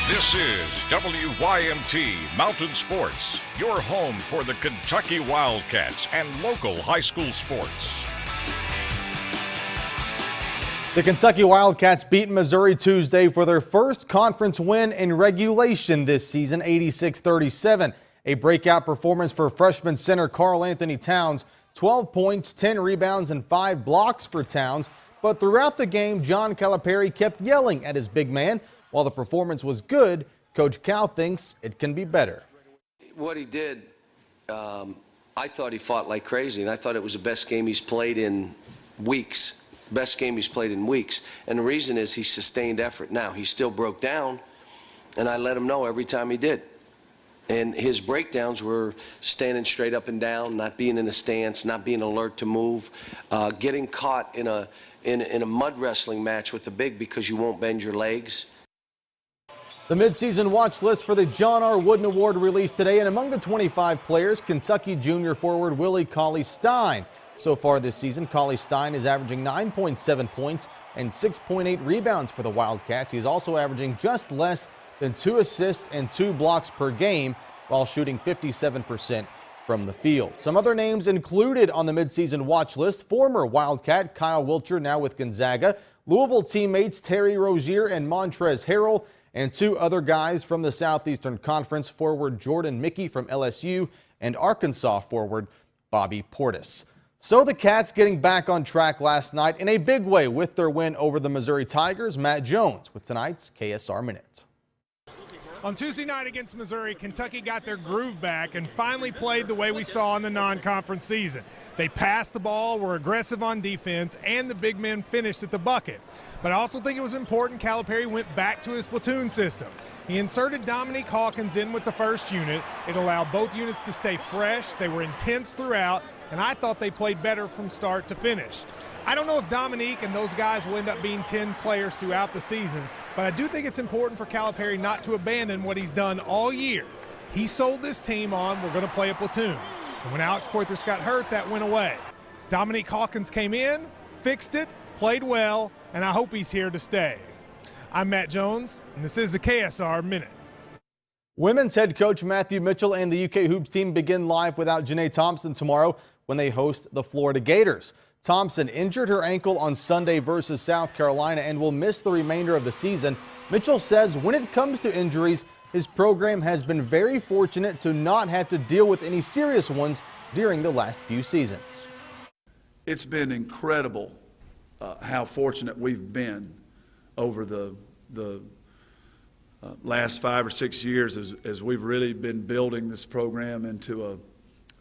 This is WYMT Mountain Sports, your home for the Kentucky Wildcats and local high school sports. The Kentucky Wildcats beat Missouri Tuesday for their first conference win in regulation this season, 86-37. A breakout performance for freshman center Karl Anthony Towns, 12 points, 10 rebounds, and 5 blocks for Towns. But throughout the game, John Calipari kept yelling at his big man. While the performance was good, Coach Cal thinks it can be better. What he did, I thought he fought like crazy, and I thought it was the best game he's played in weeks. Best game he's played in weeks. And the reason is he sustained effort. Now, he still broke down, and I let him know every time he did. And his breakdowns were standing straight up and down, not being in a stance, not being alert to move, getting caught in a mud wrestling match with the big because you won't bend your legs. The midseason watch list for the John R. Wooden Award released today, and among the 25 players, Kentucky junior forward Willie Cauley-Stein. So far this season, Cauley-Stein is averaging 9.7 points and 6.8 rebounds for the Wildcats. He is also averaging just less than 2 assists and 2 blocks per game while shooting 57% from the field. Some other names included on the midseason watch list: former Wildcat Kyle Wilcher, now with Gonzaga, Louisville teammates Terry Rozier and Montrezl Harrell, and 2 other guys from the Southeastern Conference, forward Jordan Mickey from LSU and Arkansas forward Bobby Portis. So the Cats getting back on track last night in a big way with their win over the Missouri Tigers. Matt Jones with tonight's KSR Minute. On Tuesday night against Missouri, Kentucky got their groove back and finally played the way we saw in the non-conference season. They passed the ball, were aggressive on defense, and the big men finished at the bucket. But I also think it was important Calipari went back to his platoon system. He inserted Dominique Hawkins in with the first unit. It allowed both units to stay fresh. They were intense throughout, and I thought they played better from start to finish. I don't know if Dominique and those guys will end up being 10 players throughout the season, but I do think it's important for Calipari not to abandon what he's done all year. He sold this team on, we're going to play a platoon. And when Alex Poythress got hurt, that went away. Dominique Hawkins came in, fixed it, played well, and I hope he's here to stay. I'm Matt Jones, and this is the KSR Minute. Women's head coach Matthew Mitchell and the UK Hoops team begin live without Janae Thompson tomorrow when they host the Florida Gators. Thompson injured her ankle on Sunday versus South Carolina and will miss the remainder of the season. Mitchell says when it comes to injuries, his program has been very fortunate to not have to deal with any serious ones during the last few seasons. It's been incredible how fortunate we've been over the last 5 or 6 years as we've really been building this program into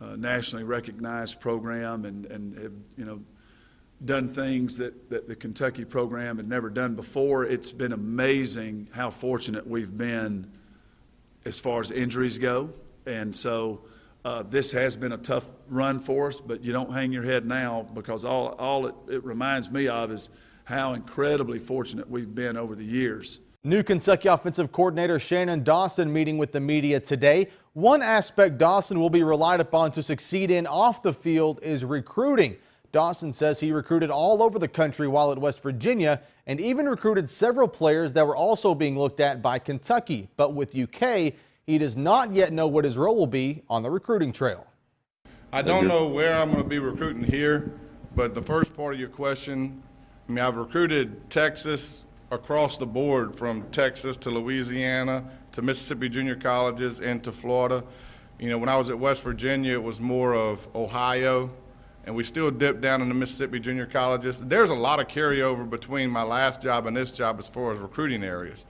a nationally recognized program and have, done things that the Kentucky program had never done before. It's been amazing how fortunate we've been as far as injuries go. And so this has been a tough run for us, but you don't hang your head now, because all it reminds me of is how incredibly fortunate we've been over the years. New Kentucky offensive coordinator Shannon Dawson meeting with the media today. One aspect Dawson will be relied upon to succeed in off the field is recruiting. Dawson says he recruited all over the country while at West Virginia and even recruited several players that were also being looked at by Kentucky. But with UK, he does not yet know what his role will be on the recruiting trail. I don't know where I'm going to be recruiting here, but the first part of your question, I've recruited Texas across the board, from Texas to Louisiana to Mississippi junior colleges and to Florida. When I was at West Virginia, it was more of Ohio, and we still dip down in the Mississippi junior colleges. There's a lot of carryover between my last job and this job as far as recruiting areas.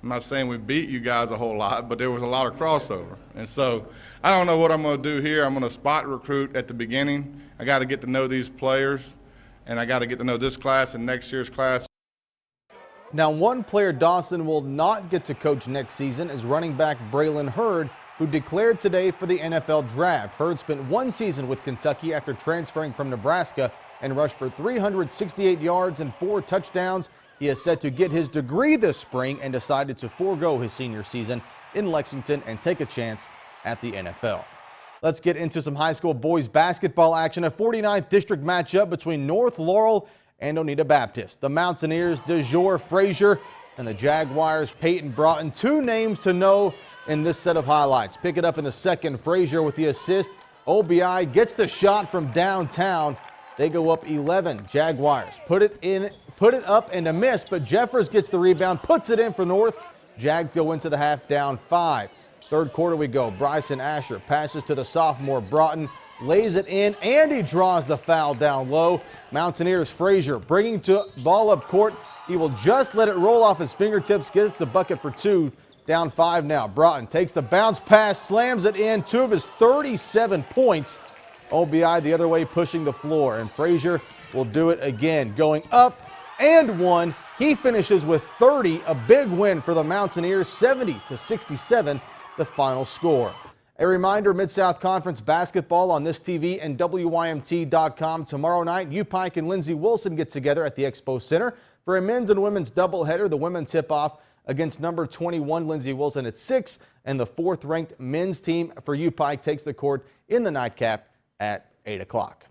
I'm not saying we beat you guys a whole lot, but there was a lot of crossover. And so I don't know what I'm going to do here. I'm going to spot recruit at the beginning. I got to get to know these players, and I got to get to know this class and next year's class. Now, one player Dawson will not get to coach next season is running back Braylon, who declared today for the NFL draft. Hurd spent 1 season with Kentucky after transferring from Nebraska and rushed for 368 yards and 4 touchdowns. He is set to get his degree this spring and decided to forego his senior season in Lexington and take a chance at the NFL. Let's get into some high school boys basketball action. A 49th district matchup between North Laurel and Oneida Baptist. The Mountaineers de jour Frazier and the Jaguars. Peyton Broughton, 2 names to know in this set of highlights. Pick it up in the second. Frazier with the assist. OBI gets the shot from downtown. They go up 11. Jaguars put it up and a miss, but Jeffers gets the rebound, puts it in for North. Jags go into the half down 5. Third quarter we go. Bryson Asher passes to the sophomore Broughton, lays it in, and he draws the foul down low. Mountaineers Frazier bringing to ball up court. He will just let it roll off his fingertips, gets the bucket for 2. Down 5 now. Broughton takes the bounce pass, slams it in. 2 of his 37 points. OBI the other way pushing the floor, and Frazier will do it again. Going up and 1. He finishes with 30, a big win for the Mountaineers, 70-67, the final score. A reminder, Mid-South Conference basketball on this TV and WYMT.com. Tomorrow night, UPike and Lindsey Wilson get together at the Expo Center for a men's and women's doubleheader. The women tip off against number 21 Lindsey Wilson at 6, and the 4th-ranked men's team for UPike takes the court in the nightcap at 8 o'clock.